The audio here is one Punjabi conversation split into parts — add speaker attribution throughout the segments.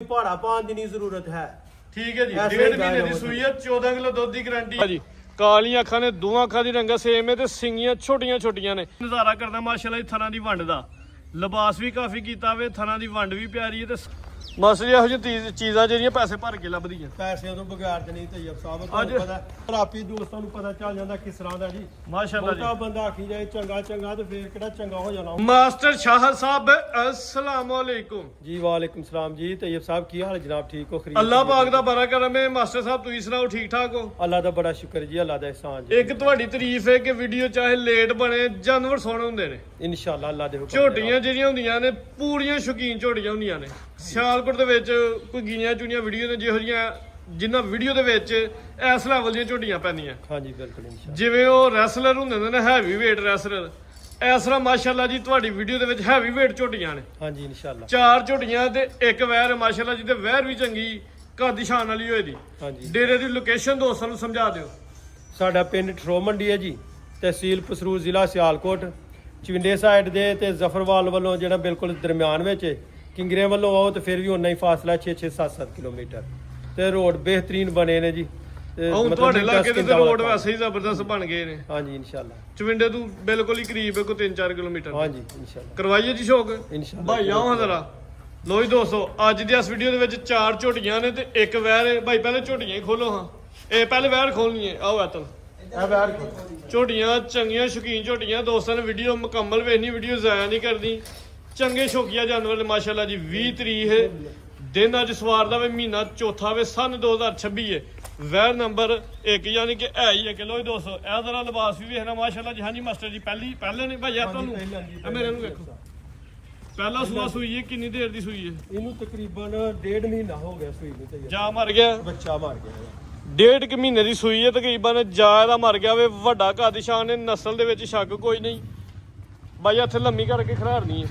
Speaker 1: पहाड़ा पान की नहीं जरूरत है।
Speaker 2: ठीक है जी। 1.5 महीने की सूई है, 14 किलो दुध की गारंटी है जी। ਕਾਲੀਆਂ ਅੱਖਾਂ ਨੇ, ਦੋਵਾਂ ਅੱਖਾਂ ਦੀ ਰੰਗਤ ਸੇਮ ਹੈ ਤੇ ਸਿੰਗੀਆਂ ਛੋਟੀਆਂ ਛੋਟੀਆਂ ਨੇ। ਨਜ਼ਾਰਾ ਕਰਦਾ ਮਾਸ਼ਾਅੱਲਾ ਥਣਾ ਦੀ ਵੰਡ ਦਾ, ਲਿਬਾਸ ਵੀ ਕਾਫੀ ਕੀਤਾ ਵੇ, ਥਣਾ ਦੀ ਵੰਡ ਵੀ ਪਿਆਰੀ ਹੈ ਤੇ ਮਾਸਟਰ ਜੀ ਇਹੋ ਜਿਹੀ ਚੀਜ਼ਾਂ ਜਿਹੜੀਆਂ ਪੈਸੇ ਭਰ ਕੇ ਲੱਭਦੀਆਂ,
Speaker 1: ਪੈਸਿਆਂ ਤੋਂ ਬਗੈਰ ਤੇ ਨਹੀਂ ਤੈਯਬ ਸਾਹਿਬ ਤੁਹਾਨੂੰ ਪਤਾ ਭਰਾਪੀ ਦੋਸਤਾਂ ਨੂੰ ਪਤਾ ਚੱਲ ਜਾਂਦਾ ਕਿਸ ਤਰ੍ਹਾਂ ਦਾ ਜੀ।
Speaker 2: ਮਾਸ਼ਾਅੱਲਾ ਜੀ।
Speaker 1: ਬੰਦਾ ਆਖੀ ਜਾਏ ਚੰਗਾ ਚੰਗਾ ਤੇ ਫੇਰ ਕਿਹੜਾ ਚੰਗਾ ਹੋ ਜਾਣਾ।
Speaker 2: ਮਾਸਟਰ ਸ਼ਾਹ ਸਾਹਿਬ अस्सलाम वालेकुम
Speaker 1: जी वालेकुम सलाम जी। तैयब साहब की हाल जनाब? ठीक हो? खरीद
Speaker 2: ਅੱਲਾਹ ਪਾਕ ਦਾ ਬੜਾ ਕਰਮ ਹੈ। ਮਾਸਟਰ ਸਾਹਿਬ ਤੁਸੀਂ ਸੁਣਾਓ, ਠੀਕ ਠਾਕ ਹੋ?
Speaker 1: अल्लाह ਦਾ ਬੜਾ ਸ਼ੁਕਰ ਜੀ, अल्लाह ਦਾ एहसान जी।
Speaker 2: ਇੱਕ ਤੁਹਾਡੀ ਤਾਰੀਫ ਹੈ ਕਿ ਵੀਡੀਓ ਚਾਹੇ ਲੇਟ ਬਣੇ, ਜਾਨਵਰ ਸੋਹਣੇ ਹੁੰਦੇ ਨੇ।
Speaker 1: इंशाल्लाह अल्लाह दे हुक्म।
Speaker 2: ਝੋਟੀਆਂ ਜਿਹੜੀਆਂ ਹੁੰਦੀਆਂ ਨੇ ਪੂਰੀਆਂ ਸ਼ੌਕੀਨ ਝੋਟੀਆਂ ਹੁੰਦੀਆਂ ਨੇ। ਸਿਆਲਕੋਟ ਦੇ ਵਿੱਚ ਕੋਈ ਗਿਣੀਆਂ ਚੁਣੀਆਂ ਵੀਡੀਓ ਨੇ ਜਿਹੋ ਜਿਹੀਆਂ ਜਿਨ੍ਹਾਂ ਵੀਡੀਓ ਦੇ ਵਿੱਚ ਇਸ ਲੈਵਲ ਦੀਆਂ ਝੋਟੀਆਂ ਪੈਂਦੀਆਂ।
Speaker 1: ਹਾਂਜੀ ਬਿਲਕੁਲ ਇੰਸ਼ਾਅੱਲਾ।
Speaker 2: ਜਿਵੇਂ ਉਹ ਰੈਸਲਰ ਹੁੰਦੇ ਨੇ ਹੈਵੀ weight ਰੈਸਲਰ, ਇਸ ਤਰ੍ਹਾਂ ਮਾਸ਼ਾਅੱਲਾ ਜੀ ਤੁਹਾਡੀ ਵੀਡੀਓ ਦੇ ਵਿੱਚ ਹੈਵੀ weight ਝੋਟੀਆਂ ਨੇ।
Speaker 1: ਹਾਂਜੀ ਇੰਸ਼ਾਅੱਲਾ।
Speaker 2: 4 ਝੋਟੀਆਂ ਤੇ ਇੱਕ ਵੈਰ ਮਾਸ਼ਾਅੱਲਾ ਜੀ, ਤੇ ਵੈਰ ਵੀ ਚੰਗੀ ਘਰ ਦੀ ਸ਼ਾਨ ਵਾਲੀ ਹੋਏ ਦੀ।
Speaker 1: ਹਾਂਜੀ।
Speaker 2: ਡੇਰੇ ਦੀ ਲੋਕੇਸ਼ਨ ਦੋਸਤਾਂ ਨੂੰ ਸਮਝਾ ਦਿਓ।
Speaker 1: ਸਾਡਾ ਪਿੰਡ ਠਰੋ ਮੰਡੀ ਹੈ ਜੀ, ਤਹਿਸੀਲ ਪਸਰੂਰ, ਜ਼ਿਲ੍ਹਾ ਸਿਆਲਕੋਟ। ਚਵਿੰਡੇ ਸਾਈਡ ਦੇ ਤੇ ਜ਼ਫਰਵਾਲ ਵੱਲੋਂ ਜਿਹੜਾ ਬਿਲਕੁਲ ਦਰਮਿਆਨ ਵਿੱਚ ਹੈ, ਕਿੰਗਰੇ ਵੱਲੋਂ ਆਓ ਤੇ ਫਿਰ ਵੀ ਉਨਾ ਹੀ ਫਾਸਲਾ 6-6 7-7 ਕਿਲੋਮੀਟਰ ਤੇ ਰੋਡ ਬਿਹਤਰੀਨ ਬਣੇ ਨੇ ਜੀ।
Speaker 2: ਹੁਣ ਤੁਹਾਡੇ ਇਲਾਕੇ ਦੇ ਰੋਡ ਵੈਸੇ ਹੀ ਜ਼ਬਰਦਸਤ ਬਣ ਗਏ ਨੇ।
Speaker 1: ਹਾਂਜੀ ਇੰਸ਼ਾਅੱਲਾ।
Speaker 2: ਚਵਿੰਡੇ ਤੋਂ ਬਿਲਕੁਲ ਹੀ ਕਰੀਬ ਹੈ, ਕੋਈ 3-4 ਕਿਲੋਮੀਟਰ।
Speaker 1: ਹਾਂਜੀ ਇੰਸ਼ਾਅੱਲਾ
Speaker 2: ਕਰਵਾਈਏ ਜੀ ਸ਼ੌਕ
Speaker 1: ਇੰਸ਼ਾਅੱਲਾ।
Speaker 2: ਭਾਈ ਆਓ ਜ਼ਰਾ। ਲੋ ਜੀ ਦੋਸਤੋ, ਅੱਜ ਦੀ ਇਸ ਵੀਡੀਓ ਦੇ ਵਿੱਚ 4 ਝੋਟੀਆਂ ਨੇ ਤੇ ਇੱਕ ਵੈਰ ਹੈ। ਭਾਈ ਪਹਿਲੇ ਝੋਟੀਆਂ ਹੀ ਖੋਲੋ। ਹਾਂ ਇਹ ਪਹਿਲੇ ਵੈਰ ਖੋਲਣੀ ਹੈ। ਆਓ ਐਤਲ ਝੋਟੀਆਂ ਚੰਗੀਆਂ ਸ਼ੌਕੀਨ ਝੋਟੀਆਂ। ਦੋਸਤਾਂ ਨੇ ਵੀਡੀਓ ਮੁਕੰਮਲ ਵੇਖਣੀ, ਵੀਡੀਓ ਜ਼ਾਇਆ ਨਹੀਂ ਕਰਦੀ। ਚੰਗੇ ਸ਼ੌਕੀਆ ਜਾਨਵਰ ਨੇ ਮਾਸ਼ਾਅੱਲਾ ਜੀ। 20 ਤਰੀਕ ਹੈ, ਦਿਨ ਅੱਜ ਸਵਾਰ ਦਾ ਵੇ, ਮਹੀਨਾ ਚੌਥਾ ਵੇ, ਸਨ 2026 ਹੈ। ਵੈਰ ਨੰਬਰ 1 ਯਾਨੀ ਕਿ ਹੈ ਹੀ ਹੈ ਕਿ। ਲੋ ਦੋਸਤੋ ਇਹ ਜ਼ਰਾ ਲਿਬਾਸ ਵੀ ਵੇਖਣਾ ਮਾਸ਼ਾਅੱਲਾ ਜੀ। ਹਾਂਜੀ ਮਾਸਟਰ ਜੀ ਪਹਿਲੇ ਨੇ ਭਾਈ ਤੁਹਾਨੂੰ ਮੇਰੇ ਨੂੰ ਵੇਖੋ। ਪਹਿਲਾ ਸੂਆ ਸੂਈ ਹੈ, ਕਿੰਨੀ ਦੇਰ ਦੀ ਸੂਈ ਹੈ?
Speaker 1: ਇਹਨੂੰ ਤਕਰੀਬਨ 1.5 ਮਹੀਨਾ ਹੋ ਗਿਆ ਸੂਈ ਨੂੰ। ਤੇ
Speaker 2: ਜਾ ਮਰ ਗਿਆ,
Speaker 1: ਬੱਚਾ ਮਰ ਗਿਆ।
Speaker 2: 1.5 ਮਹੀਨੇ ਦੀ ਸੂਈ ਹੈ ਤਕਰੀਬਨ। ਜਾ ਇਹਦਾ ਮਰ ਗਿਆ ਵੇ। ਵੱਡਾ ਘਰ ਦੀ ਸ਼ਾਨ ਹੈ, ਨਸਲ ਦੇ ਵਿੱਚ ਸ਼ੱਕ ਕੋਈ ਨਹੀਂ। ਬਾਈ ਇੱਥੇ ਲੰਮੀ ਕਰਕੇ ਖਰਾਰਨੀ ਹੈ।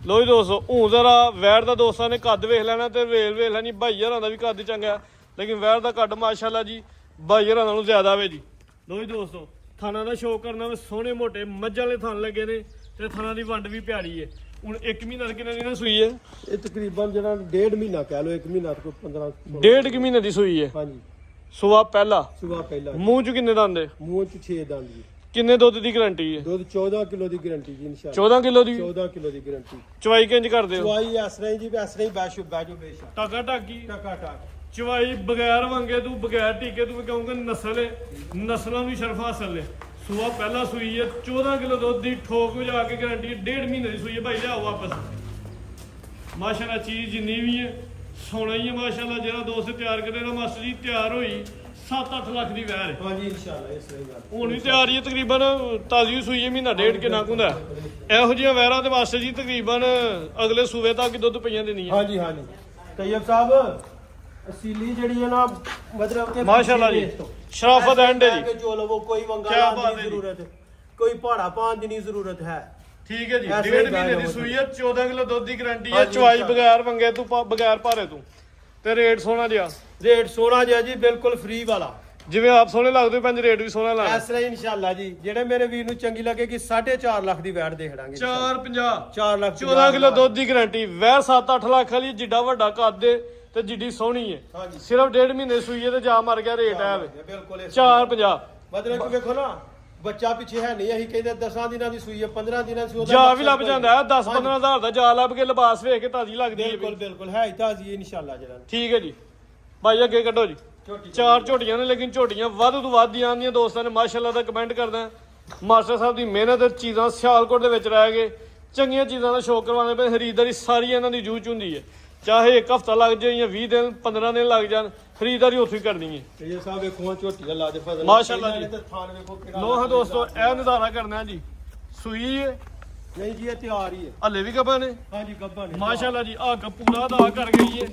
Speaker 2: ਲੋ ਜੀ ਦੋਸਤੋ, ਹੁਣ ਜ਼ਰਾ ਵੈਰ ਦਾ ਦੋਸਤਾਂ ਨੇ ਕੱਦ ਵੇਖ ਲੈਣਾ ਤੇ ਵੇਲ ਵੇਖ ਲੈਣੀ। ਭਾਈ ਹਰਾਂ ਦਾ ਵੀ ਕੱਦ ਚੰਗਾ, ਲੇਕਿਨ ਵੈਰ ਦਾ ਕੱਦ ਮਾਸ਼ਾਅੱਲਾ ਜੀ ਭਾਈ ਹਰਾਂ ਨਾਲੋਂ ਜ਼ਿਆਦਾ ਵੇ ਜੀ। ਲੋ ਜੀ ਦੋਸਤੋ, ਥਾਣਾ ਦਾ ਸ਼ੌਕ ਕਰਨਾ ਵੇ। ਸੋਹਣੇ ਮੋਟੇ ਮੱਝਾਂ ਵਾਲੇ ਥਣ ਲੱਗੇ ਨੇ ਤੇ ਥਾਣਾ ਦੀ ਵੰਡ ਵੀ ਪਿਆਰੀ ਹੈ। ਹੁਣ 1 ਮਹੀਨਾ ਕਿੰਨੇ ਦਿਨਾਂ ਦੀ ਸੂਈ ਹੈ?
Speaker 1: ਇਹ ਤਕਰੀਬਨ ਜਿਹੜਾ 1.5 ਮਹੀਨਾ ਕਹਿ ਲਓ, 1 ਮਹੀਨਾ ਤੋਂ 15
Speaker 2: 1.5 ਮਹੀਨੇ ਦੀ ਸੂਈ ਹੈ।
Speaker 1: ਹਾਂਜੀ
Speaker 2: ਸੁਆ ਪਹਿਲਾ।
Speaker 1: ਸੁਬਾ ਪਹਿਲਾ।
Speaker 2: ਮੂੰਹ ਚ ਕਿੰਨੇ ਦੰਦ ਹੈ?
Speaker 1: ਮੂੰਹ ਚ 6 ਦੰਦ ਜੀ।
Speaker 2: ਕਿੰਨੇ ਦੁੱਧ ਦੀ ਗਾਰੰਟੀ ਹੈ?
Speaker 1: ਦੁੱਧ 14 ਕਿਲੋ ਦੀ ਗਾਰੰਟੀ ਜੀ ਇਨਸ਼ਾਅੱਲਾ।
Speaker 2: 14 ਕਿਲੋ ਦੀ।
Speaker 1: 14 ਕਿਲੋ ਦੀ ਗਾਰੰਟੀ।
Speaker 2: ਚਵਾਈ ਕਿੰਜ ਕਰਦੇ ਹੋ?
Speaker 1: ਚਵਾਈ ਇਸ ਤਰ੍ਹਾਂ ਹੀ ਜੀ, ਇਸ ਤਰ੍ਹਾਂ ਹੀ ਬੈਸ਼ੋ ਬੈਜੋ ਬੇਸ਼ਾ
Speaker 2: ਟਾਕਾ ਟਾਕੀ
Speaker 1: ਟਕਾ ਟਕ।
Speaker 2: ਚਵਾਈ ਬਗੈਰ ਵੰਗੇ ਤੂੰ, ਬਗੈਰ ਟੀਕੇ ਤੂੰ ਕਹੂੰਗਾ ਨਸਲ ਹੈ, ਨਸਲਾਂ ਨੂੰ ਸ਼ਰਫ ਹਾਸਲ ਹੈ। ਸੂਆ ਪਹਿਲਾ ਸੂਈ ਹੈ, 14 ਕਿਲੋ ਦੁੱਧ ਦੀ ਠੋਕ ਵਜਾ ਕੇ ਗਾਰੰਟੀ ਹੈ। 1.5 ਮਹੀਨੇ ਦੀ ਸੂਈ ਹੈ। ਭਾਈ ਲਿਆਓ ਵਾਪਸ। ਮਾਸ਼ਾਅੱਲਾ ਚੀਜ਼ ਜਿੰਨੀ ਵੀ ਹੈ ਸੋਹਣਾ ਹੀ ਹੈ ਮਾਸ਼ਾਅੱਲਾ। ਜਿਹੜਾ ਦੋਸਤ ਤਿਆਰ ਕਰੇ ਨਾ ਮਾਸਟਰ ਜੀ, ਤਿਆਰ ਹੋਈ 7-8 ਲੱਖ ਦੀ ਵੈਰ ਹੈ।
Speaker 1: ਹਾਂਜੀ ਇਨਸ਼ਾਅੱਲਾ ਇਸ ਤਰ੍ਹਾਂ ਹੀ ਗੱਲ।
Speaker 2: ਹੁਣ ਵੀ ਤਿਆਰ ਹੀ ਹੈ ਤਕਰੀਬਨ। ਤਾਜ਼ੀ ਸੂਈ ਹੈ, ਮਹੀਨਾ ਡੇਢ ਕਿੰਨਾ ਕੁੰਦਾ। ਇਹੋ ਜਿਹੀਆਂ ਵੈਰਾਂ ਦੇ ਮਾਸਟਰ ਜੀ ਤਕਰੀਬਨ ਅਗਲੇ ਸੂਬੇ ਤੱਕ ਦੁੱਧ ਪਈਆਂ ਦੇਣੀਆਂ।
Speaker 1: ਹਾਂਜੀ ਹਾਂਜੀ ਤੈਯਬ ਸਾਹਿਬ, ਅਸੀਲੀ ਜਿਹੜੀ ਹੈ ਨਾ, ਮਤਲਬ ਕਿ
Speaker 2: ਮਾਸ਼ਾਅੱਲਾ ਜੀ ਸ਼ਰਾਫਤ ਐਂਡ ਹੈ ਜੀ।
Speaker 1: ਜੋ ਲਵੋ, ਕੋਈ ਵੰਗਾ
Speaker 2: ਕਿਆ
Speaker 1: ਲਾਉਣ
Speaker 2: ਬਾਤ
Speaker 1: ਦੀ
Speaker 2: ਹੈ ਜੀ।
Speaker 1: ਜ਼ਰੂਰਤ, ਕੋਈ ਪਹਾੜਾ ਪਾਉਣ ਦੀ ਨਹੀਂ ਜ਼ਰੂਰਤ ਹੈ।
Speaker 2: ਠੀਕ ਹੈ ਜੀ।
Speaker 1: ਐਸੇ
Speaker 2: 1.5
Speaker 1: ਹੀ
Speaker 2: ਮਹੀਨੇ ਦੀ
Speaker 1: ਗਾਇਬ
Speaker 2: ਸੂਈ ਹੈ, 14 ਕਿਲੋ ਦੁੱਧ ਦੀ ਗਾਰੰਟੀ ਹੈ।
Speaker 1: ਹਾਂਜੀ,
Speaker 2: ਚਵਾਈ
Speaker 1: ਇੰਸ਼ਾਅੱਲਾ।
Speaker 2: ਬਗੈਰ ਵੰਗੇ ਤੂੰ, ਬਗੈਰ ਭਾਰੇ ਤੂੰ, ਤੇ ਰੇਟ ਸੋਹਣਾ ਜਿਹਾ।
Speaker 1: ਰੇਟ ਸੋਹਣਾ ਜਿਹਾ ਜੀ, ਬਿਲਕੁਲ ਫ੍ਰੀ ਵਾਲਾ।
Speaker 2: ਜਿਵੇਂ ਆਪ ਸੋਹਣੇ ਲੱਗਦੇ ਪੰਜ ਰੇਟ ਵੀ ਸੋਹਣਾ ਲਾਣਾ।
Speaker 1: ਇਸ ਤਰ੍ਹਾਂ ਹੀ ਇਨਸ਼ਾਅੱਲਾ ਜੀ। ਜਿਹੜੇ ਮੇਰੇ ਵੀਰ ਨੂੰ ਚੰਗੀ ਲੱਗੇਗੀ 4.5 ਲੱਖ ਦੀ ਵੈਟ ਦੇ ਖੜਾਂਗੇ।
Speaker 2: 450
Speaker 1: 4 ਲੱਖ
Speaker 2: 14 ਕਿਲੋ ਦੁੱਧ ਦੀ ਗਾਰੰਟੀ। ਵੈਰ 7-8 ਲੱਖ ਵਾਲੀ, ਜਿੱਡਾ ਵੱਡਾ ਕੱਦ ਦੇ ਤੇ ਜਿੱਡੀ ਸੋਹਣੀ ਹੈ।
Speaker 1: ਹਾਂਜੀ
Speaker 2: ਸਿਰਫ 1.5 ਮਹੀਨੇ ਸੂਈ ਹੈ ਤੇ ਜਾ ਮਰ ਗਿਆ। ਰੇਟ ਹੈ
Speaker 1: ਬਿਲਕੁਲ
Speaker 2: 450।
Speaker 1: ਮਤਲਬ ਕਿ ਵੇਖੋ ਨਾ, ਬੱਚਾ ਪਿੱਛੇ ਹੈ ਨਹੀਂ। ਅਸੀਂ ਕਹਿੰਦੇ 10 ਦਿਨਾਂ ਦੀ ਸੂਈ ਹੈ, 15 ਦਿਨਾਂ ਦੀ ਸੂਈ।
Speaker 2: ਜਾ ਵੀ ਲੱਭ ਜਾਂਦਾ ਹੈ। 10-15 ਹਜ਼ਾਰ ਦਾ ਜਾ ਲੱਭ ਕੇ ਲਿਬਾਸ ਵੇਖ ਕੇ ਤਾਜ਼ੀ ਲੱਗਦੀ ਹੈ।
Speaker 1: ਬਿਲਕੁਲ ਬਿਲਕੁਲ ਹੈ ਤਾਜ਼ੀ ਇਨਸ਼ਾਅੱਲਾ ਜਿਹੜਾ।
Speaker 2: ਠੀਕ ਹੈ ਜੀ। ਭਾਈ ਅੱਗੇ ਕੱਢੋ ਜੀ। 4 ਝੋਟੀਆਂ ਨੇ, ਲੇਕਿਨ ਝੋਟੀਆਂ ਵੱਧ ਤੋਂ ਵੱਧ ਆਉਂਦੀਆਂ। ਦੋਸਤਾਂ ਨੇ ਮਾਸ਼ਾਅੱਲਾ ਦਾ ਕਮੈਂਟ ਕਰਦਾ। ਮਾਸਟਰ ਸਾਹਿਬ ਦੀ ਮਿਹਨਤ, ਚੀਜ਼ਾਂ ਸਿਆਲਕੋਟ ਦੇ ਵਿੱਚ ਰਹਿ ਗਏ ਚੰਗੀਆਂ ਚੀਜ਼ਾਂ ਦਾ ਸ਼ੌਕ ਕਰਵਾਉਂਦੇ ਪਏ। ਖਰੀਦਦਾਰੀ ਸਾਰੀ ਇਹਨਾਂ ਦੀ ਜੂਝ ਹੁੰਦੀ ਹੈ। ਚਾਹੇ 1 ਹਫ਼ਤਾ ਲੱਗ ਜਾਏ ਜਾਂ 20 ਦਿਨ 15 ਦਿਨ ਲੱਗ ਜਾਣ, ਖਰੀਦਦਾਰੀ ਉੱਥੇ ਹੀ ਕਰਨੀ ਹੈ।
Speaker 1: ਇਹ ਸਾਹਿਬ ਵੇਖੋ ਝੋਟੀਆਂ ਲਾ ਦੇ ਫਜ਼ਲ
Speaker 2: ਮਾਸ਼ਾਅੱਲਾ ਜੀ।
Speaker 1: ਤੇ ਥਾਨ ਵੇਖੋ ਕਿਹੜਾ।
Speaker 2: ਲੋ ਹਾਂ ਦੋਸਤੋ, ਇਹ ਨਜ਼ਾਰਾ ਕਰਨਾ ਜੀ। ਸੂਈ ਹੈ
Speaker 1: ਨਹੀਂ ਜੀ, ਇਹ ਤਿਆਰ ਹੀ ਹੈ।
Speaker 2: ਹਲੇ ਵੀ ਗੱਭਾ ਨੇ।
Speaker 1: ਹਾਂਜੀ ਗੱਭਾ ਨੇ
Speaker 2: ਮਾਸ਼ਾਅੱਲਾ ਜੀ। ਆਹ ਪੂਰਾ ਦਾ ਕਰ ਗਈ ਹੈ।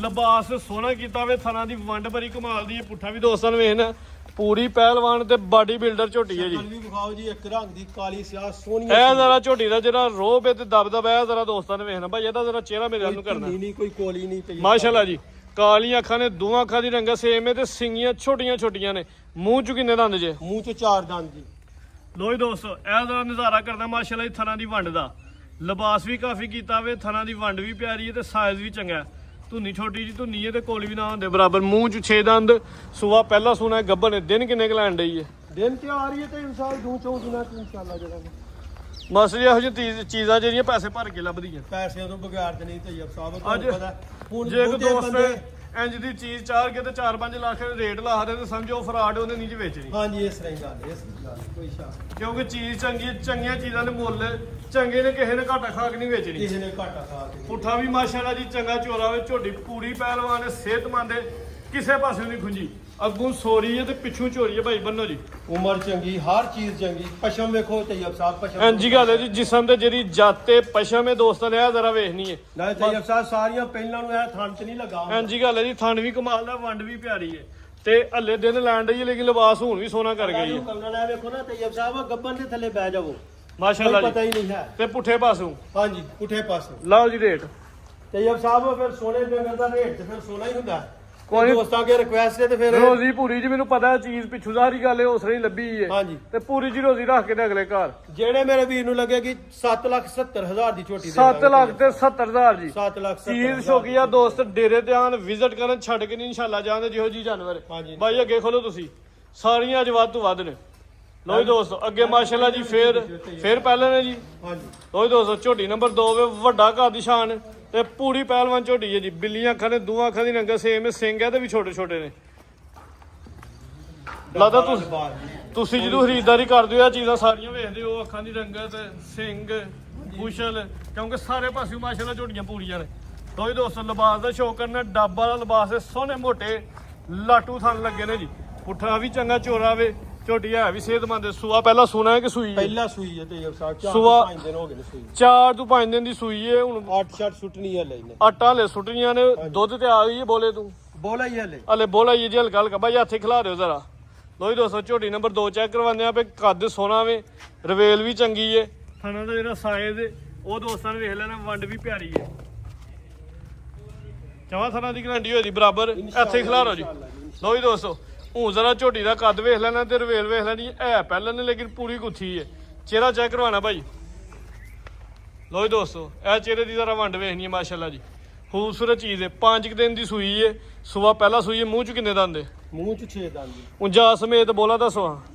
Speaker 2: ਲਿਬਾਸ ਸੋਹਣਾ ਕੀਤਾ ਵੇ। ਥਣਾ ਦੀ ਵੰਡ ਬੜੀ ਕਮਾਲ ਦੀ ਹੈ। ਪੁੱਠਾ ਵੀ ਦੋਸਤਾਂ ਨੂੰ ਵੇਖਣਾ, ਪੂਰੀ ਪਹਿਲਵਾਨ ਤੇ ਬਾਡੀ ਬਿਲਡਰ ਝੋਟੀ ਹੈ ਜੀ।
Speaker 1: ਵੀ ਵਿਖਾਓ ਜੀ, ਇੱਕ ਰੰਗ ਦੀ ਕਾਲੀ ਸਿਆਹ ਸੋਹਣੀ।
Speaker 2: ਇਹ ਜ਼ਰਾ ਝੋਟੀ ਦਾ ਜਿਹੜਾ ਰੋਬ ਹੈ ਤੇ ਦਬਦਬ ਹੈ, ਜ਼ਰਾ ਦੋਸਤਾਂ ਨੇ ਵੇਖਣਾ। ਭਾਈ ਇਹਦਾ ਜ਼ਰਾ ਚਿਹਰਾ ਮੇਰੇ ਵੱਲ ਨੂੰ ਕਰਨਾ।
Speaker 1: ਨਹੀਂ ਕੋਈ ਕੋਲੀ ਨਹੀਂ ਪਈ।
Speaker 2: ਮਾਸ਼ਾਅੱਲਾ ਜੀ। ਕਾਲੀਆਂ ਅੱਖਾਂ ਨੇ, ਦੋਵਾਂ ਅੱਖਾਂ ਦੀ ਰੰਗਤ ਸੇਮ ਹੈ ਤੇ ਸਿੰਗੀਆਂ ਛੋਟੀਆਂ ਛੋਟੀਆਂ ਨੇ। ਮੂੰਹ ਚ ਕਿੰਨੇ ਦੰਦ ਜੇ?
Speaker 1: ਮੂੰਹ ਚ 4 ਦੰਦ ਜੀ।
Speaker 2: ਲੋ ਜੀ ਦੋਸਤੋ, ਇਹ ਜ਼ਰਾ ਨਜ਼ਾਰਾ ਕਰਦਾ ਮਾਸ਼ਾਅੱਲਾ ਜੀ ਥਣਾ ਦੀ ਵੰਡ ਦਾ। ਲਿਬਾਸ ਵੀ ਕਾਫੀ ਕੀਤਾ ਵੇ, ਥਣਾ ਦੀ ਵੰਡ ਵੀ ਪਿਆਰੀ ਹੈ ਤੇ ਸਾਈਜ਼ ਵੀ ਚੰਗਾ ਹੈ। ਧੁੰਨੀ ਛੋਟੀ ਜੀ ਧੁੰਨੀ ਹੈ ਤੇ ਕੋਲੀ ਵੀ ਨਾ ਹੁੰਦੇ ਬਰਾਬਰ। ਮੂੰਹ ਚ 6 ਦੰਦ, ਸੂਆ ਪਹਿਲਾ ਸੂਣਾ ਹੈ, ਗੱਭਣ ਹੈ। ਦਿਨ ਕਿੰਨੇ ਕੁ ਲੈਣ ਡਈ ਹੈ?
Speaker 1: ਦਿਨ ਤੇ ਆ ਰਹੀ ਹੈ ਤੇ ਇਨਸਾਨ ਦੂ ਚੋਂ ਦਿਨਾਂ ਚ ਇਨਸ਼ਾਅੱਲਾ ਜਿਹੜਾ
Speaker 2: ਮਾਸਟਰ ਜੀ ਇਹੋ ਜਿਹੀ ਚੀਜ਼ਾਂ ਜਿਹੜੀਆਂ ਪੈਸੇ ਭਰ ਕੇ ਲੱਭਦੀਆਂ,
Speaker 1: ਪੈਸਿਆਂ ਤੋਂ ਬਗੈਰ ਤੇ ਨਹੀਂ ਤੈਯਬ ਸਾਹਿਬ
Speaker 2: ਅੱਜ
Speaker 1: ਤੁਹਾਨੂੰ ਪਤਾ ਹੁਣ
Speaker 2: ਜੇ ਕੋਈ
Speaker 1: ਬਹੁਤੇ
Speaker 2: ਦੋਸਤ
Speaker 1: ਬੰਦੇ-
Speaker 2: ਇੰਜ ਦੀ ਚੀਜ਼ ਚਾਰ ਕੇ ਤੇ 4-5 ਲੱਖ ਰੇਟ ਲਾ ਦੇ ਤੇ ਸਮਝੋ ਫਰਾਡ ਉਹਨੇ ਨਹੀਂ ਜੀ ਵੇਚਣੀ।
Speaker 1: ਹਾਂਜੀ ਇਸ ਤਰ੍ਹਾਂ ਹੀ ਗੱਲ ਇਸ ਗੱਲ ਕੋਈ ਸ਼ੱਕ
Speaker 2: ਕਿਉਂਕਿ ਚੀਜ਼ ਚੰਗੀ, ਚੰਗੀਆਂ ਚੀਜ਼ਾਂ ਦੇ ਮੁੱਲ ਚੰਗੇ ਨੇ, ਕਿਸੇ ਨੇ ਘਾਟਾ ਖਾ ਕੇ ਨਹੀਂ ਵੇਚਣੀ।
Speaker 1: ਕਿਸੇ ਨੇ ਘਾਟਾ ਖਾ ਕੇ
Speaker 2: ਪੁੱਠਾ ਵੀ ਮਾਸ਼ਾਅੱਲਾ ਜੀ ਚੰਗਾ ਚੋਰਾ ਵੇ, ਝੋਟੀ ਪੂਰੀ ਪਹਿਲਵਾਨ ਹੈ, ਸਿਹਤਮੰਦ ਹੈ, ਕਿਸੇ ਪਾਸੇ ਨਹੀਂ ਖੁੰਜੀ। ਅੱਗੋਂ ਸੋਰੀ ਹੈ ਤੇ ਪਿੱਛੋਂ ਚੋਰੀ ਹੈ ਭਾਈ ਬੰਨੋ ਜੀ।
Speaker 1: ਉਮਰ ਚੰਗੀ, ਹਰ ਚੀਜ਼ ਚੰਗੀ। ਪਸ਼ਮ ਵੇਖੋ ਤੈਯਬ ਸਾਹਿਬ, ਪਸ਼ਮ
Speaker 2: ਇੰਜੀ ਗੱਲ ਹੈ ਜੀ, ਜਿਸਮ ਤੇ ਜਿਹੜੀ ਜਾਤੇ ਪਸ਼ਮ ਹੈ ਦੋਸਤਾਂ ਨੇ ਇਹ ਜ਼ਰਾ ਵੇਖਣੀ ਹੈ।
Speaker 1: ਨਾਲੇ ਤੈਯਬ ਸਾਹਿਬ ਸਾਰੀਆਂ ਪਹਿਲਾਂ ਨੂੰ ਇਹ ਥਣ ਚ ਨਹੀਂ ਲੱਗਾ ਹੁੰਦਾ।
Speaker 2: ਇੰਜੀ ਗੱਲ ਹੈ ਜੀ, ਥਣ ਵੀ ਕਮਾਲ ਦਾ, ਵੰਡ ਵੀ ਪਿਆਰੀ ਹੈ ਤੇ ਹੱਲੇ ਦਿਨ ਲੈਣ ਡਈ ਹੈ, ਲੇਕਿਨ ਲਿਬਾਸ ਹੁਣ ਵੀ ਸੋਨਾ ਕਰ ਗਈ ਹੈ
Speaker 1: ਕੰਗਣਾ ਲੈ ਵੇਖੋ ਨਾ ਤੈਯਬ ਸਾਹਿਬ, ਗੱਬਨ ਦੇ ਥੱਲੇ ਬਹਿ ਜਾਵੋ,
Speaker 2: ਮਾਸ਼ਾਅੱਲਾ
Speaker 1: ਕੋਈ ਪਤਾ
Speaker 2: ਜੀ।
Speaker 1: ਹੀ ਨਹੀਂ ਹੈ।
Speaker 2: ਤੇ ਪੁੱਠੇ ਪਾਸੋਂ
Speaker 1: ਹਾਂਜੀ ਪੁੱਠੇ ਪਾਸੇ
Speaker 2: ਲਓ ਜੀ ਰੇਟ।
Speaker 1: ਤੈਯਬ ਸਾਹਿਬ ਫਿਰ ਸੋਨੇ ਡੰਗਰ ਦਾ ਰੇਟ ਤੇ ਫਿਰ ਸੋਨਾ ਹੀ ਹੁੰਦਾ।
Speaker 2: ਕੋਈ ਨੀ।
Speaker 1: ਦੋਸਤਾਂ ਕੇ ਰਿਕੁਐਸਟ ਹੈ ਤੇ ਫਿਰ
Speaker 2: ਰੋਜ਼ੀ ਪੂਰੀ ਜੀ, ਮੈਨੂੰ ਪਤਾ ਚੀਜ਼ ਪਿੱਛੋਂ ਸਾਰੀ ਗੱਲ ਹੈ ਉਸ ਲਈ ਲੱਭੀ ਹੈ
Speaker 1: ਹਾਂਜੀ।
Speaker 2: ਤੇ ਪੂਰੀ ਜੀ ਰੋਜ਼ੀ ਰੱਖ ਕੇ ਤੇ ਅਗਲੇ ਘਰ
Speaker 1: ਜਿਹੜੇ ਮੇਰੇ ਵੀਰ ਨੂੰ ਲੱਗੇਗੀ 7,70,000 ਦੀ ਝੋਟੀ
Speaker 2: 7 ਲੱਖ ਤੇ 70,000 ਜੀ।
Speaker 1: 7,70,000
Speaker 2: ਚੀਜ਼ ਸ਼ੌਕੀਆ ਦੋਸਤ ਡੇਰੇ ਤੇ ਆਣ ਵਿਜ਼ਿਟ ਕਰਨ, ਛੱਡ ਕੇ ਨਹੀਂ ਇਨਸ਼ਾਅੱਲਾ ਜਾਂਦੇ ਜਿਹੋ ਜੀ ਜਾਨਵਰ।
Speaker 1: ਹਾਂਜੀ।
Speaker 2: ਬਾਈ ਅੱਗੇ ਖੋਲੋ ਤੁਸੀਂ, ਸਾਰੀਆਂ ਅੱਜ ਵੱਧ ਤੋਂ ਵੱਧ ਨੇ। ਲੋ ਜੀ ਦੋਸਤੋ ਅੱਗੇ ਮਾਸ਼ਾਅੱਲਾ ਜੀ ਫੇਰ ਪਹਿਲੇ ਨੇ ਜੀ।
Speaker 1: ਹਾਂਜੀ
Speaker 2: ਲੋ ਜੀ ਦੋਸਤੋ ਝੋਟੀ ਨੰਬਰ 2 ਵੇ, ਵੱਡਾ ਘਰ ਦੀ ਸ਼ਾਨ ਤੇ ਪੂਰੀ ਪਹਿਲਵਾਨ ਝੋਟੀ ਹੈ ਜੀ। ਬਿੱਲੀਆਂ ਅੱਖਾਂ ਨੇ, ਦੋਵਾਂ ਅੱਖਾਂ ਦੀ ਰੰਗ ਸੇਮ ਹੈ, ਸਿੰਘ ਹੈ ਤੇ ਵੀ ਛੋਟੇ ਛੋਟੇ ਨੇ। ਲੱਗਦਾ ਤੁਸੀਂ ਜਦੋਂ ਖਰੀਦਦਾਰੀ ਕਰਦੇ ਹੋ ਇਹ ਚੀਜ਼ਾਂ ਸਾਰੀਆਂ ਵੇਖਦੇ ਹੋ, ਅੱਖਾਂ ਦੀ ਰੰਗਤ, ਸਿੰਘ, ਬੁਸ਼ਲ, ਕਿਉਂਕਿ ਸਾਰੇ ਪਾਸੇ ਮਾਸ਼ਾਅੱਲਾ ਝੋਟੀਆਂ ਪੂਰੀਆਂ ਨੇ। ਲੋ ਜੀ ਦੋਸਤੋ ਲਿਬਾਸ ਦਾ ਸ਼ੌਕ ਕਰਨਾ, ਡੱਬ ਵਾਲਾ ਲਿਬਾਸ ਹੈ, ਸੋਹਣੇ ਮੋਟੇ ਲਾਟੂ ਥਣ ਲੱਗੇ ਨੇ ਜੀ। ਪੁੱਠਾ ਵੀ ਚੰਗਾ ਚੋਰਾ ਵੇ, ਝੋਟੀ ਹੈ ਵੀ ਸਿਹਤਮੰਦ। ਸੂਆ ਪਹਿਲਾਂ ਸੂਣਾ ਹੈ ਕਿ ਸੂਈ ਹੈ?
Speaker 1: ਪਹਿਲਾ ਸੂਈ ਹੈ ਤੈਯਬ ਸਾਹਿਬ, 4
Speaker 2: ਸੁਆ-
Speaker 1: ਤੋਂ 5 ਦਿਨ ਹੋ ਗਏ ਨੇ ਸੂਈ।
Speaker 2: 4 ਤੋਂ 5 ਦਿਨ ਦੀ ਸੂਈ ਹੈ। ਹੁਣ
Speaker 1: 8 ਸ਼ਟ ਸੁੱਟਣੀ ਹੈ ਲੈਨੇ
Speaker 2: ਆਟਾ ਹਲੇ ਸੁੱਟਣੀਆਂ ਨੇ, ਦੁੱਧ ਤੇ ਆ ਗਈ ਹੈ ਬੋਲੇ ਤੂੰ
Speaker 1: ਬੋਲਾ ਹੀ ਹਲੇ।
Speaker 2: ਹਲੇ ਬੋਲਾ ਜੀ ਹਲਕਾ ਹਲਕਾ। ਬਾਈ ਹੱਥੇ ਖਿਲਾ ਦਿਓ ਜ਼ਰਾ। ਲੋ ਜੀ ਦੋਸਤੋ ਝੋਟੀ ਨੰਬਰ 2 ਚੈੱਕ ਕਰਵਾਉਂਦੇ ਆ। ਪੇ ਕੱਦ ਸੋਨਾ ਵੇ, ਰਵੇਲ ਵੀ ਚੰਗੀ ਹੈ, ਥਣਾ ਦਾ ਜਿਹੜਾ ਸਾਈਜ਼ ਹੈ ਉਹ ਦੋਸਤਾਂ ਨੇ ਵੇਖ ਲੈਣਾ, ਵੰਡ ਵੀ ਪਿਆਰੀ ਹੈ। ਚਵਾਂ ਥਣਾ ਦੀ ਗਰੰਟੀ ਹੋਈ ਦੀ ਬਰਾਬਰ। ਇੱਥੇ ਖਿਲਾ ਰੋ ਜੀ। ਲੋ ਜੀ ਦੋਸਤੋ ਹੁਣ ਜ਼ਰਾ ਝੋਟੀ ਦਾ ਕੱਦ ਵੇਖ ਲੈਣਾ ਤੇ ਰਵੇਲ ਵੇਖ ਲੈਣੀ ਹੈ ਪਹਿਲਾਂ ਨੇ, ਲੇਕਿਨ ਪੂਰੀ ਗੁੱਥੀ ਹੈ। ਚਿਹਰਾ ਚੈੱਕ ਕਰਵਾਉਣਾ ਭਾਈ। ਲੋ ਜੀ ਦੋਸਤੋ ਇਹ ਚਿਹਰੇ ਦੀ ਜ਼ਰਾ ਵੰਡ ਵੇਖਣੀ ਹੈ ਮਾਸ਼ਾਅੱਲਾ ਜੀ, ਖੂਬਸੂਰਤ ਚੀਜ਼ ਹੈ। 5 ਦਿਨ ਦੀ ਸੂਈ ਹੈ, ਸੂਆ ਪਹਿਲਾ ਸੂਈ ਹੈ। ਮੂੰਹ ਚ ਕਿੰਨੇ ਦੰਦ ਹੈ?
Speaker 1: ਮੂੰਹ ਚ 6 ਦੰਦ।
Speaker 2: ਉਂਜਾ ਸਮੇਤ ਬੋਲਾ ਦੱਸੋ।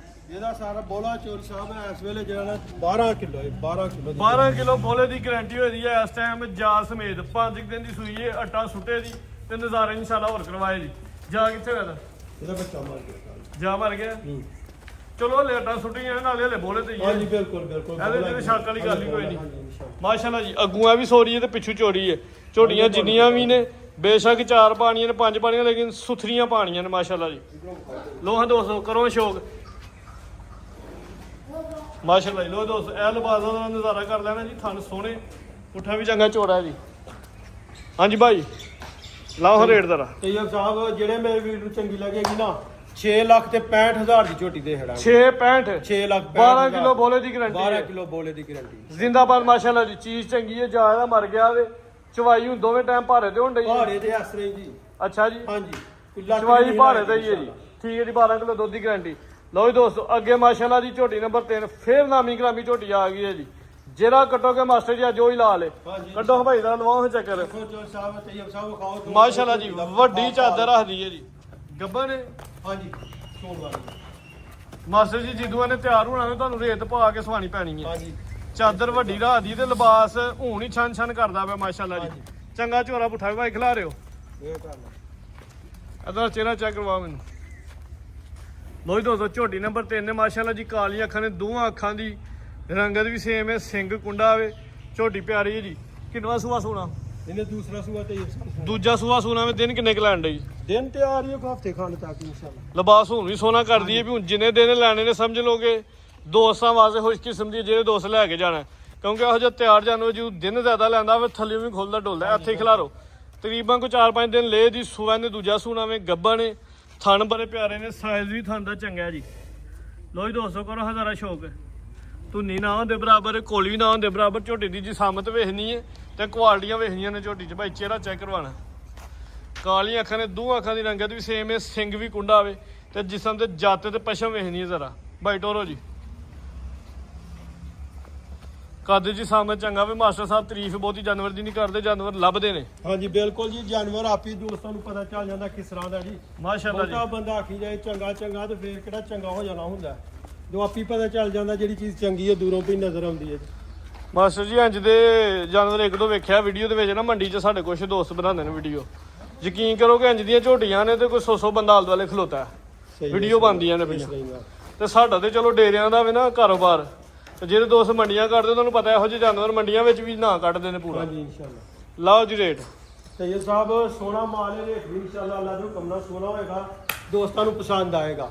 Speaker 1: ਇਹਦਾ ਸਾਰਾ ਬੋਲਾ ਚੋਰ ਸਾਹਿਬ ਹੈ ਇਸ ਵੇਲੇ ਜਿਹੜਾ ਨਾ 12 ਕਿਲੋ ਹੈ, 12 ਕਿਲੋ ਦੀ।
Speaker 2: 12 ਕਿਲੋ ਬੋਲੇ ਦੀ ਗਾਰੰਟੀ ਹੋਈ ਦੀ ਹੈ ਇਸ ਟਾਈਮ ਜਾ ਸਮੇਤ। 5 ਦਿਨ ਦੀ ਸੂਈ ਹੈ, ਆਟਾ ਸੁੱਟੇ ਦੀ ਤੇ ਨਜ਼ਾਰੇ ਇਨਸ਼ਾਅੱਲਾ ਹੋਰ ਕਰਵਾਏ ਜੀ। ਜਾ ਕਿੱਥੇ ਗਿਆ?
Speaker 1: ਇਹਦਾ ਬੱਚਾ ਮਰ ਗਿਆ।
Speaker 2: ਜਾ ਮਰ ਗਿਆ। ਚਲੋ ਹਲੇ ਆਟਾ ਸੁੱਟੀਆਂ ਨਾਲੇ ਹਲੇ ਬੋਲੇ ਤੇ ਹੀ ਹੈ।
Speaker 1: ਹਾਂਜੀ ਬਿਲਕੁਲ ਬਿਲਕੁਲ।
Speaker 2: ਇਹਦੇ ਤੇ ਸ਼ੱਕ ਵਾਲੀ ਗੱਲ ਹੀ ਕੋਈ ਨਹੀਂ।
Speaker 1: ਹਾਂਜੀ, ਇਨਸ਼ਾਅੱਲਾ।
Speaker 2: ਮਾਸ਼ਾਅੱਲਾ ਜੀ ਅੱਗੂ ਆ ਵੀ ਸੋਰੀ ਹੈ ਤੇ ਪਿੱਛੂ ਚੋਰੀ ਹੈ। ਝੋਟੀਆਂ ਜਿੰਨੀਆਂ ਵੀ ਨੇ ਬੇਸ਼ੱਕ 4 ਪਾਣੀਆਂ ਨੇ, 5 ਪਾਣੀਆਂ, ਲੇਕਿਨ ਸੁਥਰੀਆਂ ਪਾਣੀਆਂ ਨੇ ਮਾਸ਼ਾਅੱਲਾ ਜੀ। ਲੋਹਾ ਦੋਸਤੋ ਕਰੋ ਸ਼ੌਕ ਮਾਸ਼ਾਅੱਲਾ ਜੀ। ਲੋ ਦੋਸਤੋ ਇਹ ਲਿਬਾਸ ਦਾ ਨਜ਼ਾਰਾ ਕਰ ਲੈਣਾ ਜੀ। ਥਣ ਸੋਹਣੇ, ਪੁੱਠਾ ਵੀ ਚੰਗਾ ਚੋੜਾ ਹੈ ਜੀ। ਹਾਂਜੀ ਭਾਈ ਲਾਓ ਰੇਟ ਜ਼ਰਾ।
Speaker 1: ਤੈਯਬ ਸਾਹਿਬ ਜਿਹੜੇ ਮੇਰੇ ਵੀਰ ਨੂੰ ਚੰਗੀ ਲੱਗੇਗੀ ਨਾ 6 ਲੱਖ ਤੇ 65,000 ਦੀ ਝੋਟੀ ਦੇ ਖੜਾ।
Speaker 2: 6.65
Speaker 1: 6 ਲੱਖ
Speaker 2: 12 ਕਿਲੋ ਬੋਲੇ ਦੀ ਗਾਰੰਟੀ
Speaker 1: 12
Speaker 2: ਹੈ।
Speaker 1: ਕਿਲੋ ਬੋਲੇ ਦੀ ਗਾਰੰਟੀ।
Speaker 2: ਜ਼ਿੰਦਾਬਾਦ ਮਾਸ਼ਾਅੱਲਾ ਜੀ। ਚੀਜ਼ ਚੰਗੀ ਹੈ, ਜਾਇਦਾ ਮਰ ਗਿਆ ਵੇ। ਚਵਾਈ ਹੁਣ ਦੋਵੇਂ ਟਾਈਮ ਭਾਰੇ ਤੇ ਹੋਣ ਡਈ ਹੈ।
Speaker 1: ਭਾਰੇ ਦੇ ਆਸਰੇ ਜੀ।
Speaker 2: ਅੱਛਾ ਜੀ
Speaker 1: ਹਾਂਜੀ ਕੁੱਲਾ
Speaker 2: ਚਵਾਈ ਭਾਰੇ ਤੇ ਹੀ ਹੈ ਜੀ। ਠੀਕ ਹੈ ਜੀ, 12 ਕਿਲੋ ਦੁੱਧ ਦੀ ਗਾਰੰਟੀ। ਲਓ ਜੀ ਦੋਸਤੋ ਅੱਗੇ ਮਾਸ਼ਾਅੱਲਾ ਜੀ ਝੋਟੀ ਨੰਬਰ 3 ਫੇਰ ਨਾਮੀ ਗ੍ਰਾਮੀ ਝੋਟੀ ਆ ਗਈ ਹੈ ਜੀ। ਜਿਹੜਾ ਕੱਟੋਗੇ ਮਾਸਟਰ ਜੀ ਅੱਜ ਉਹ ਹੀ ਲਾ ਲੇ।
Speaker 1: ਹਾਂਜੀ।
Speaker 2: ਕੱਢੋ ਭਾਈ ਦਾ ਲਵਾਓ ਚੱਕਰ।
Speaker 1: ਦੇਖੋ ਜੋ ਸਾਹਿਬ ਤੈਯਬ ਸਾਹਿਬ ਖਾਓ ਦੋ-
Speaker 2: ਮਾਸ਼ਾਅੱਲਾ ਜੀ ਵੱਡੀ ਚਾਦਰ ਰੱਖਦੀ ਹੈ ਜੀ। ਗੱਬਨ ਹੈ
Speaker 1: ਹਾਂਜੀ ਸੋਣ ਵਾਲੀ।
Speaker 2: ਮਾਸਟਰ ਜੀ ਜਿੱਦੂ ਨੇ ਤਿਆਰ ਹੋਣਾ ਨੇ ਤੁਹਾਨੂੰ ਰੇਤ ਪਾ ਕੇ ਸਵਾਣੀ ਪੈਣੀ ਹੈ।
Speaker 1: ਹਾਂਜੀ
Speaker 2: ਚਾਦਰ ਵੱਡੀ ਰੱਖਦੀ ਤੇ ਲਿਬਾਸ ਹੁਣ ਹੀ ਛਣ ਛਣ ਕਰਦਾ ਪਿਆ ਮਾਸ਼ਾਅੱਲਾ ਜੀ। ਚੰਗਾ ਝੋਰਾ ਪੁੱਠਾ ਵੀ ਭਾਈ ਖਿਲਾ ਰਿਓ।
Speaker 1: ਇਹ ਕਰ ਲੈ।
Speaker 2: ਇਹਦਾ ਚਿਹਰਾ ਚੈੱਕ ਕਰਵਾ ਮੈਨੂੰ। ਲੋ ਜੀ ਦੋਸਤੋ ਝੋਟੀ ਨੰਬਰ 3 ਨੇ ਮਾਸ਼ਾਅੱਲਾ ਜੀ ਕਾਲੀਆਂ ਅੱਖਾਂ ਨੇ, ਦੋਵਾਂ ਅੱਖਾਂ ਦੀ ਰੰਗਤ ਵੀ ਸੇਮ ਹੈ, ਸਿੰਘ ਕੁੰਡਾ ਵੇ, ਝੋਟੀ ਪਿਆਰੀ ਹੈ ਜੀ। ਕਿੰਨਵਾ ਸੂਆ ਸੋਣਾ?
Speaker 1: ਇਹਨੇ ਦੂਸਰਾ ਸੂਆ ਤੈਯਬ ਸਾਹਿਬ।
Speaker 2: ਦੂਜਾ ਸੂਆ ਸੋਣਾ ਵੇ। ਦਿਨ ਕਿੰਨੇ ਕੁ ਲੈਣ ਡਈ?
Speaker 1: ਦਿਨ ਤੇ ਆ ਰਹੀ ਹੈ ਹਫਤੇ ਖੰਡ ਤੱਕ ਇਨਸ਼ਾਅੱਲਾ।
Speaker 2: ਲਿਬਾਸ ਹੁਣ ਵੀ ਸੋਨਾ ਕਰਦੀ ਹੈ ਵੀ ਹੁਣ ਜਿੰਨੇ ਦਿਨ ਲੈਣੇ ਨੇ ਸਮਝ ਲੋਗੇ ਦੋਸਤਾਂ ਵਾਸਤੇ ਖੁਸ਼ ਕਿਸਮ ਦੀ ਜਿਹੜੇ ਦੋਸਤ ਲੈ ਕੇ ਜਾਣਾ, ਕਿਉਂਕਿ ਇਹੋ ਜਿਹਾ ਤਿਆਰ ਜਾਨਵਰ ਜੀ ਦਿਨ ਜ਼ਿਆਦਾ ਲੈਂਦਾ ਫਿਰ ਥੱਲੇ ਵੀ ਖੁੱਲਦਾ ਡੁੱਲਦਾ। ਇੱਥੇ ਖਿਲਾਰੋ ਤਕਰੀਬਨ ਕੋਈ 4-5 ਦਿਨ ਲੈ ਦੀ ਸੂਆ ਨੇ। ਦੂਜਾ ਸੂਣਾ ਵੇ, ਗੱਬਾ ਨੇ, ਥਣ ਬੜੇ ਪਿਆਰੇ ਨੇ, ਸਾਈਜ਼ ਵੀ ਥਣ ਦਾ ਚੰਗਾ ਜੀ। ਲੋ ਜੀ ਦੋਸਤੋ ਕਰੋ ਹਜ਼ਾਰਾ ਸ਼ੌਕ। ਧੁੰਨੀ ਨਾ ਹੁੰਦੇ ਬਰਾਬਰ, ਕੋਲੀ ਵੀ ਨਾ ਹੁੰਦੇ ਬਰਾਬਰ। ਝੋਟੀ ਦੀ ਜੀ ਸਾਮਤ ਵੇਖਣੀ ਹੈ ਤੇ ਕੁਆਲਟੀਆਂ ਵੇਖਣੀਆਂ ਨੇ ਝੋਟੀ 'ਚ ਭਾਈ। ਚਿਹਰਾ ਚੈੱਕ ਕਰਵਾਉਣਾ। ਕਾਲੀਆਂ ਅੱਖਾਂ ਨੇ, ਦੋਵਾਂ ਅੱਖਾਂ ਦੀ ਰੰਗਤ ਵੀ ਸੇਮ ਹੈ, ਸਿੰਘ ਵੀ ਕੁੰਡਾ ਵੇ ਤੇ ਜਿਸਮ ਤੇ ਜੱਤ ਤੇ ਪਸ਼ਮ ਵੇਖਣੀ ਹੈ ਜ਼ਰਾ। ਭਾਈ ਟੋਰੋ ਜੀ ਕੱਦ ਜੀ ਸਾਹਮਣੇ ਚੰਗਾ ਵੀ ਮਾਸਟਰ ਸਾਹਿਬ ਤਾਰੀਫ ਬਹੁਤੀ ਜਾਨਵਰ ਦੀ ਨਹੀਂ ਕਰਦੇ, ਜਾਨਵਰ ਲੱਭਦੇ ਨੇ।
Speaker 1: ਹਾਂਜੀ ਬਿਲਕੁਲ ਜੀ, ਜਾਨਵਰ ਆਪੀ ਦੋਸਤਾਂ ਨੂੰ ਪਤਾ ਚੱਲ ਜਾਂਦਾ ਕਿਸ ਤਰ੍ਹਾਂ ਦਾ ਜੀ।
Speaker 2: ਮਾਸ਼ਾਅੱਲਾ ਜੀ।
Speaker 1: ਬਹੁਤਾ ਬੰਦਾ ਆਖੀ ਜਾਏ ਚੰਗਾ ਚੰਗਾ ਤੇ ਫੇਰ ਕਿਹੜਾ ਚੰਗਾ ਹੋ ਜਾਣਾ ਹੁੰਦਾ, ਜੋ ਆਪੀ ਪਤਾ ਚੱਲ ਜਾਂਦਾ ਜਿਹੜੀ ਚੀਜ਼ ਚੰਗੀ ਹੈ ਦੂਰੋਂ ਵੀ ਨਜ਼ਰ ਆਉਂਦੀ ਹੈ ਜੀ।
Speaker 2: ਮਾਸਟਰ ਜੀ ਇੰਜ ਦੇ ਜਾਨਵਰ ਇੱਕ ਦੋ ਵੇਖਿਆ ਵੀਡੀਓ ਦੇ ਵਿੱਚ ਨਾ, ਮੰਡੀ 'ਚ ਸਾਡੇ ਕੁਝ ਦੋਸਤ ਬਣਾਉਂਦੇ ਨੇ ਵੀਡੀਓ, ਯਕੀਨ ਕਰੋ ਕਿ ਇੰਜ ਦੀਆਂ ਝੋਟੀਆਂ ਨੇ ਤੇ ਕੋਈ 100 ਬੰਦਾ ਆਲੇ ਦੁਆਲੇ ਖਲੋਤਾ
Speaker 1: ਸਹੀ
Speaker 2: ਵੀਡੀਓ ਬਣਦੀਆਂ ਨੇ
Speaker 1: ਸਹੀ
Speaker 2: ਪਈਆਂ।
Speaker 1: ਗੱਲ।
Speaker 2: ਤੇ ਸਾਡਾ ਤੇ ਚਲੋ ਡੇਰਿਆਂ ਦਾ ਵੀ ਨਾ ਕਾਰੋਬਾਰ, ਤੇ ਜਿਹੜੇ ਦੋਸਤ ਮੰਡੀਆਂ ਕਰਦੇ ਤੁਹਾਨੂੰ ਪਤਾ ਇਹੋ ਜਿਹੇ ਜਾਨਵਰ ਮੰਡੀਆਂ ਵਿੱਚ ਵੀ ਨਾ ਕੱਢਦੇ ਨੇ ਪੂਰਾ।
Speaker 1: ਹਾਂਜੀ ਇਨਸ਼ਾਅੱਲਾ।
Speaker 2: ਲਾਓ ਜੀ ਰੇਟ।
Speaker 1: ਸੈਯਦ ਸਾਹਿਬ ਸੋਹਣਾ ਮਾਲ ਹੈ, ਰੇਟ ਵੀ ਇਨਸ਼ਾਅੱਲਾ ਅੱਲਾ ਦੇ ਹੁਕਮ ਨਾਲ ਸੋਹਣਾ ਹੋਏਗਾ, ਦੋਸਤਾਂ ਨੂੰ ਪਸੰਦ ਆਏਗਾ।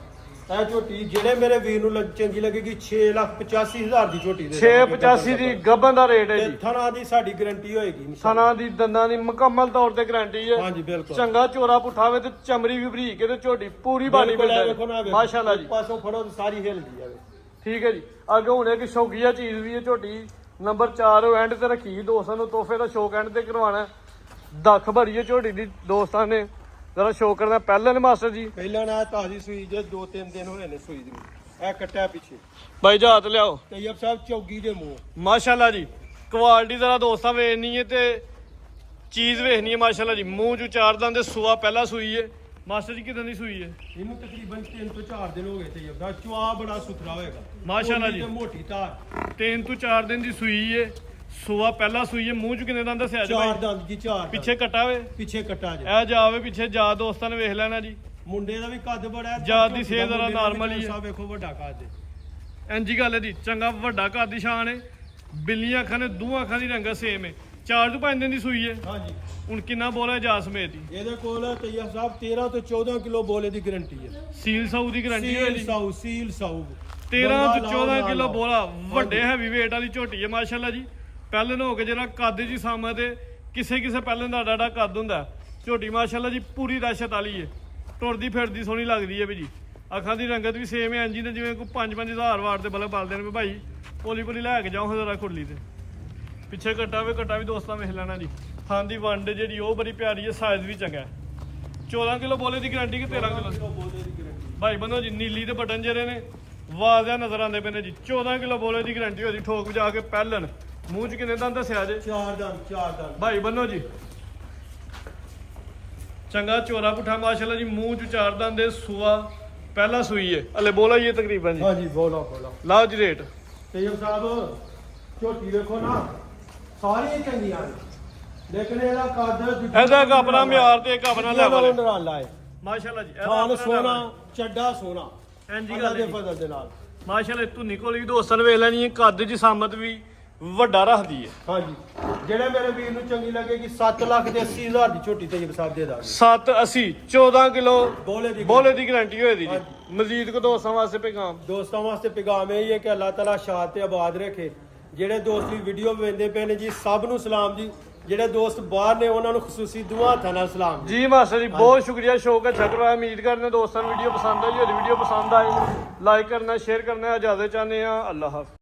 Speaker 1: ਇਹ ਝੋਟੀ ਜਿਹੜੇ ਮੇਰੇ ਵੀਰ ਨੂੰ ਚੰਗੀ ਲੱਗੇਗੀ 6,85,000 ਦੀ ਝੋਟੀ ਦੇ
Speaker 2: 685 ਦੀ ਗੱਬਨ ਦਾ ਰੇਟ ਹੈ
Speaker 1: ਤੇ
Speaker 2: ਜੀ।
Speaker 1: ਥਣਾ ਦੀ ਸਾਡੀ ਗਾਰੰਟੀ ਹੋਏਗੀ ਇਨਸ਼ਾਅੱਲਾ।
Speaker 2: ਥਣਾ ਦੀ ਦੰਦਾਂ ਦੀ ਮੁਕੰਮਲ ਤੌਰ ਤੇ ਗਾਰੰਟੀ ਹੈ।
Speaker 1: ਹਾਂਜੀ ਬਿਲਕੁਲ।
Speaker 2: ਚੰਗਾ ਚੋਰਾ ਪੁੱਠਾ ਵੇ ਤੇ ਚਮੜੀ ਵੀ ਬਰੀਕ ਹੈ ਤੇ ਝੋਟੀ ਪੂਰੀ ਬਾਡੀ
Speaker 1: ਬਿਲਕੁਲ ਇਹ
Speaker 2: ਬਿਲਡ
Speaker 1: ਵੇਖੋ ਨਾ
Speaker 2: ਹੈ।
Speaker 1: ਵੇਖੋ।
Speaker 2: ਮਾਸ਼ਾਅੱਲਾ ਜੀ।
Speaker 1: ਪਾਸੋਂ ਫੜੋ ਤੇ ਸਾਰੀ ਹਿਲਦੀ ਆਵੇ।
Speaker 2: ਠੀਕ ਹੈ ਜੀ। ਅੱਗੇ ਹੁਣ ਇੱਕ ਸ਼ੌਕੀਆ ਚੀਜ਼ ਵੀ ਹੈ ਝੋਟੀ ਨੰਬਰ 4 ਐਂਡ ਤੇ ਰੱਖੀ, ਦੋਸਤਾਂ ਨੂੰ ਤੋਹਫੇ ਦਾ ਸ਼ੌਕ ਐਂਡ ਤੇ ਕਰਵਾਉਣਾ। ਦੱਖ ਭਰੀ ਹੈ ਝੋਟੀ ਦੀ, ਦੋਸਤਾਂ ਨੇ ਜਰਾ ਸ਼ੌਕ ਕਰਨਾ। ਪਹਿਲਾਂ ਨੇ ਮਾਸਟਰ ਜੀ
Speaker 1: ਪਹਿਲਾਂ ਨਾ ਤਾਜ਼ੀ ਸੂਈ ਜੇ 2-3 ਦਿਨ ਹੋਏ ਨੇ ਸੂਈ ਦੀ, ਇਹ ਕੱਟਿਆ ਪਿੱਛੇ
Speaker 2: ਬਾਈ ਜੀ ਹੱਥ ਲਿਆਓ।
Speaker 1: ਤੈਯਬ ਸਾਹਿਬ ਚੌਗੀ ਦੇ ਮੂੰਹ।
Speaker 2: ਮਾਸ਼ਾਅੱਲਾ ਜੀ। ਕੁਆਲਿਟੀ ਜ਼ਰਾ ਦੋਸਤਾਂ ਵੇਖਣੀ ਹੈ ਤੇ ਚੀਜ਼ ਵੇਖਣੀ ਹੈ। ਮਾਸ਼ਾਅੱਲਾ ਜੀ। ਮੂੰਹ ਚੋਂ ਚਾਰ ਦੰਦ ਦੇ ਸੂਆ ਪਹਿਲਾਂ ਸੂਈ ਹੈ। ਮਾਸਟਰ ਜੀ ਕਿਦਾਂ ਦੀ ਸੂਈ ਹੈ?
Speaker 1: ਇਹਨੂੰ ਤਕਰੀਬਨ 3 ਤੋਂ 4 ਦਿਨ ਹੋ ਗਏ ਤੈਯਬ ਦਾ, ਚੁਆ ਬੜਾ ਸੁਥਰਾ ਹੋਏਗਾ
Speaker 2: ਮਾਸ਼ਾਅੱਲਾ ਜੀ।
Speaker 1: ਤੇ ਮੋਟੀ ਧਾਰ
Speaker 2: 3 ਤੋਂ 4 ਦਿਨ ਦੀ ਸੂਈ ਹੈ, ਸੂਆ ਪਹਿਲਾਂ ਸੂਈ ਹੈ। ਮੂੰਹ ਚ ਕਿੰਨੇ ਦੰਦ ਦੱਸਿਆ ਜੀ
Speaker 1: ਚਾਰ
Speaker 2: ਭਾਈ?
Speaker 1: ਦੰਦ ਜੀ, ਚਾਰ ਦੰਦ।
Speaker 2: ਪਿੱਛੇ ਕੱਟਾ ਵੇ,
Speaker 1: ਪਿੱਛੇ ਕੱਟਾ ਜੇ।
Speaker 2: ਇਹ ਜਾਵੇ ਪਿੱਛੇ ਜਾ, ਦੋਸਤਾਂ ਨੇ ਵੇਖ ਲੈਣਾ ਜੀ।
Speaker 1: ਮੁੰਡੇ ਦਾ ਵੀ ਕੱਦ ਬੜਾ ਹੈ,
Speaker 2: ਜਾਤ ਦੀ
Speaker 1: ਝੋਟੀ ਦਾ
Speaker 2: ਸਿਹਤ ਜ਼ਰਾ
Speaker 1: ਮੁੰਡੇ ਦਾ
Speaker 2: ਨਾਰਮਲ ਹੀ ਹੈ।
Speaker 1: ਸਾਹਿਬ ਵੇਖੋ ਵੱਡਾ ਕੱਦ ਹੈ।
Speaker 2: ਇੰਜੀ ਗੱਲ ਹੈ ਜੀ। ਚੰਗਾ ਵੱਡਾ ਘਰ ਦੀ ਸ਼ਾਨ ਹੈ। ਬਿੱਲੀਆਂ ਅੱਖਾਂ ਨੇ, ਦੋਹਾਂ ਅੱਖਾਂ ਦੀ ਰੰਗਤ ਸੇਮ ਹੈ। 4 ਤੋਂ 5 ਦਿਨ ਦੀ ਸੂਈ ਹੈ।
Speaker 1: ਹਾਂਜੀ
Speaker 2: ਹੁਣ ਕਿੰਨਾ ਬੋਲਾ ਜਾ ਸਮੇਤ ਹੀ?
Speaker 1: ਇਹਦੇ ਕੋਲ ਤੈਯਬ ਸਾਹਿਬ 13 ਤੋਂ 14 ਕਿਲੋ ਬੋਲੇ ਦੀ ਗਾਰੰਟੀ ਹੈ।
Speaker 2: ਸੀਲ ਸਾਊ ਦੀ ਗਾਰੰਟੀ ਹੈ
Speaker 1: ਸੀਲ
Speaker 2: ਜੀ।
Speaker 1: ਸਾਊ, ਸੀਲ ਸਾਊ
Speaker 2: 13
Speaker 1: ਬੰਦਾ
Speaker 2: ਤੋਂ 14
Speaker 1: ਲਾਓ,
Speaker 2: ਕਿਲੋ
Speaker 1: ਲਾਓ।
Speaker 2: ਬੋਲਾ, ਵੱਡੇ ਹੈਵੀ weight ਵਾਲੀ ਝੋਟੀ ਹੈ ਮਾਸ਼ਾਅੱਲਾ ਜੀ। ਪਹਿਲੇ ਨੂੰ ਹੋ ਕੇ ਜਿਹੜਾ ਕੱਦ ਜੀ ਸਾਹਮਣੇ ਤੇ ਕਿਸੇ ਪਹਿਲੇ ਦਾ ਡਾਡਾ ਕੱਦ ਹੁੰਦਾ। ਝੋਟੀ ਮਾਸ਼ਾਅੱਲਾ ਜੀ ਪੂਰੀ ਰਸ਼ਤ ਵਾਲੀ ਹੈ, ਟੁਰਦੀ ਫਿਰਦੀ ਸੋਹਣੀ ਲੱਗਦੀ ਹੈ ਵੀ ਜੀ। ਅੱਖਾਂ ਦੀ ਰੰਗਤ ਵੀ ਸੇਮ ਹੈ ਇੰਜੀ ਨੇ, ਜਿਵੇਂ ਕੋਈ 5-5 ਵਾਟ ਦੇ ਬਲਬ ਬਲਦੇ ਨੇ ਵੀ ਭਾਈ ਪੋਲੀ ਪੋਲੀ ਲੈ ਕੇ ਜਾਓ ਹਜ਼ਾਰਾ ਖੁਰਲੀ ਤੇ। ਪਿੱਛੇ ਕੱਟਾ ਵੀ ਦੋਸਤਾਂ ਵੇਖ ਲੈਣਾ ਜੀ। ਥਾਂ ਦੀ ਵੰਡ ਜਿਹੜੀ ਉਹ ਬੜੀ ਪਿਆਰੀ ਹੈ, ਸਾਈਜ਼ ਵੀ ਚੰਗਾ ਹੈ। 14 ਕਿਲੋ ਬੋਲੇ ਦੀ ਗਾਰੰਟੀ ਕਿ 13 ਕਿਲੋ?
Speaker 1: ਬੋਲੇ ਦੀ ਗਾਰੰਟੀ
Speaker 2: ਭਾਈ ਬੰਦੋ ਜੀ ਨੀਲੀ ਦੇ ਬਟਨ ਜਿਹੜੇ ਨੇ ਵਾਜ਼ਿਆ ਨਜ਼ਰ ਆਉਂਦੇ ਪਏ ਨੇ ਜੀ। 14 ਕਿਲੋ ਬੋਲੇ ਦੀ ਗਾਰੰਟੀ ਹੋਦੀ, ਠੋਕ ਵਜਾ ਕੇ ਪਹਿਲਣ। ਮੂੰਹ ਚ ਕਿੰਨੇ ਦੰਦ ਦੱਸਿਆ ਜੇ?
Speaker 1: ਚਾਰ ਦੰਦ
Speaker 2: ਭਾਈ ਬੰਨੋ ਜੀ। ਚੰਗਾ ਚੋਰਾ ਪੁੱਠਾ ਮਾਸ਼ਾਅੱਲਾ ਜੀ। ਮੂੰਹ ਚ ਚਾਰ ਦੰਦ ਦੇ, ਸੂਆ ਪਹਿਲਾ ਸੂਈ ਹੈ। ਹਲੇ ਬੋਲਾ ਹੀ ਹੈ ਤਕਰੀਬਨ ਜੀ।
Speaker 1: ਹਾਂਜੀ ਬੋਲਾ
Speaker 2: ਲਾਓ ਜੀ ਰੇਟ।
Speaker 1: ਤੈਯਬ ਸਾਹਿਬ ਝੋਟੀ ਵੇਖੋ ਨਾ, ਸਾਰੀਆਂ ਚੰਗੀਆਂ ਨੇ, ਲੇਕਿਨ ਇਹਦਾ ਕੱਦ
Speaker 2: ਇਹਦਾ ਇੱਕ ਆਪਣਾ ਮਿਆਰ ਤੇ ਇੱਕ ਆਪਣਾ ਲੈਵਲ ਹੈ
Speaker 1: ਨਰਾਲਾ ਹੈ।
Speaker 2: ਮਾਸ਼ਾਅੱਲਾ ਜੀ।
Speaker 1: ਖਾਨ ਸੋਨਾ, ਚੱਡਾ ਸੋਨਾ,
Speaker 2: ਇੰਜੀ
Speaker 1: ਅੱਲਾ
Speaker 2: ਗੱਲ
Speaker 1: ਦੇ
Speaker 2: ਹੈ
Speaker 1: ਫਜ਼ਲ ਦੇ ਨਾਲ।
Speaker 2: ਮਾਸ਼ਾਅੱਲਾ ਧੁੰਨੀ ਕੋਲ ਵੀ ਦੋਸਤਾਂ ਨੇ ਵੇਖ ਲੈਣੀ ਹੈ। ਕੱਦ ਜੀ ਸਾਮਤ ਵੀ ਵੱਡਾ ਰੱਖਦੀ ਹੈ।
Speaker 1: ਹਾਂਜੀ ਜਿਹੜੇ ਮੇਰੇ ਵੀਰ ਨੂੰ ਚੰਗੀ ਲੱਗੇਗੀ 7,80,000 ਦੀ ਝੋਟੀ ਤੈਯਬ ਸਾਹਿਬ ਦੇ ਦਾਂਗੇ।
Speaker 2: 780 14 ਕਿਲੋ
Speaker 1: ਬੋਲੇ
Speaker 2: ਦੀ ਗਾਰੰਟੀ ਹੋਏ ਦੀ ਜੀ। ਮਜ਼ੀਦ ਕੋ ਦੋਸਤਾਂ ਵਾਸਤੇ ਪੈਗਾਮ?
Speaker 1: ਦੋਸਤਾਂ ਵਾਸਤੇ ਪੈਗਾਮ ਇਹ ਹੀ ਹੈ ਕਿ ਅੱਲਾਹ ਤਾਲਾ ਸ਼ਾਦ ਤੇ ਆਬਾਦ ਰੱਖੇ। ਜਿਹੜੇ ਦੋਸਤ ਵੀ ਵੀਡੀਓ ਵੇਖਦੇ ਪਏ ਨੇ ਜੀ, ਸਭ ਨੂੰ ਸਲਾਮ ਜੀ। ਜਿਹੜੇ ਦੋਸਤ ਬਾਹਰ ਨੇ ਉਹਨਾਂ ਨੂੰ ਖਸੂਸੀ ਦੁਆ ਹੱਥਾਂ ਨਾਲ ਸਲਾਮ
Speaker 2: ਜੀ ਮਾਸਟਰ ਜੀ। ਬਹੁਤ ਸ਼ੁਕਰੀਆ ਸ਼ੌਕ ਅੱਛਾ ਕਰਵਾਇਆ। ਉਮੀਦ ਕਰਦੇ ਦੋਸਤਾਂ ਨੂੰ ਵੀਡੀਓ ਪਸੰਦ ਆਈ। ਵੀਡੀਓ ਪਸੰਦ ਆਈ ਲਾਈਕ ਕਰਨਾ, ਸ਼ੇਅਰ ਕਰਨਾ। ਇਜਾਜ਼ਤ ਚਾਹੁੰਦੇ ਆ। ਅੱਲਾਹ ਹਾਫਿਜ਼।